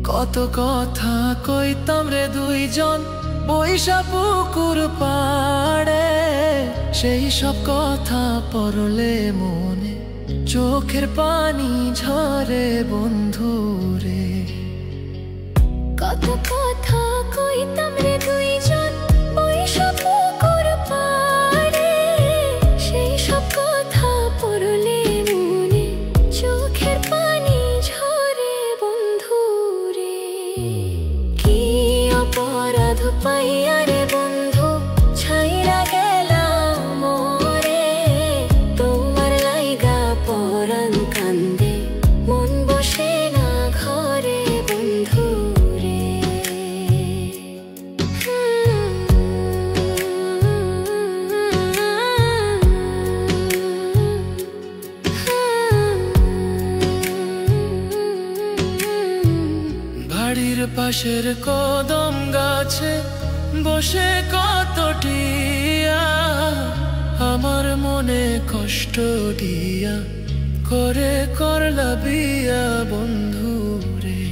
কত কথা কইতাম রে দুইজন বৈশা পুকুর পাড়ে, সেই সব কথা পড়লে মনে চোখের পানি ঝরে বন্ধু রে। কত কথা কইতাম রে দুইজন বৈশা পুকুর পাড়ে, সেই সব কথা পড়লে মনে চোখের পানি ঝরে বন্ধু রে। কি অপরাধ পাইয়া রে বন্ধু ছাইরা গেলাম মোরে, তোমার লাইগা পরাণ কান্দে মন বসে না ঘরে বন্ধু রে। বাড়ির পাশের কদম গাছে বসে কত টিয়া, আমার মনে কষ্ট দিয়া করে করলা বিয়া বন্ধু রে।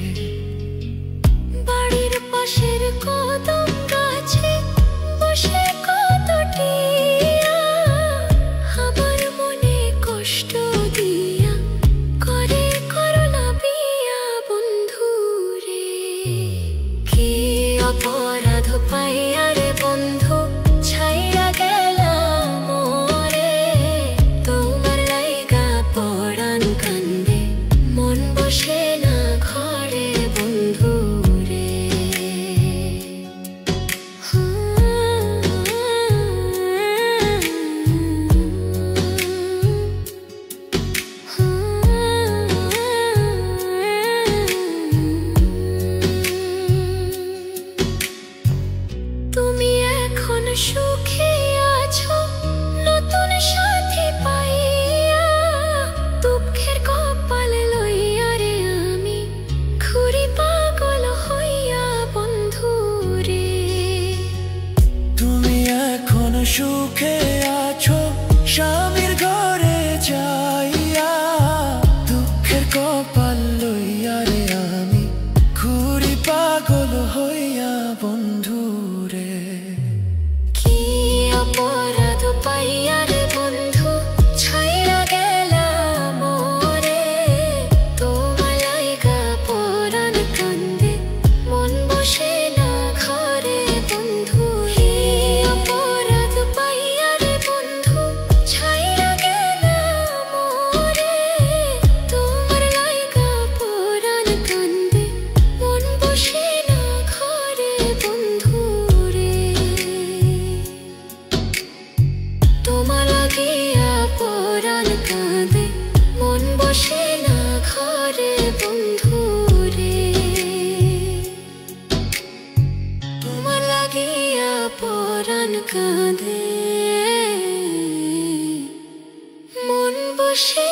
বাড়ির পাশের কদম গাছে বসে কত টিয়া, আমার মনে কষ্ট দিয়া করে করলা বিয়া বন্ধু রে। কি অপরাধ পাইয়া রে বন্ধু ছাইরা গেলাম মোরে, তোমার লাইগা পরাণ কান্দে মন বসে না ঘরে বন্ধু রে। তুমি এখন সুখে আছো নতুন সাথী পাইয়া, দুঃখের কপাল লইয়া রে আমি ঘুরি পাগল হইয়া বন্ধু রে। তুমি এখন সুখে আছো স্বামীর ঘরে যাইয়া, দুঃখের কপাল লইয়া রে আমি ঘুরি পাগল হইয়া বন্ধু রে। কি অপরাধ পাইয়া রে বন্ধু ছাইরা গেলাম মোরে, তোমার লাইগা পরাণ কান্দে মন বসে না ঘরে বন্ধু রে। অপরাধ পাইয়া রে বন্ধু ছাইরা গেলাম মোরে, তোমার লাইগা পরাণ কান্দে মন বসে না ঘরে বন্ধু রে। তোমার লাগিয়া পরাণ কাঁদে মন বসে না ঘরে বন্ধু রে। তোমার লাগিয়া পরাণ কাঁদে মন বসে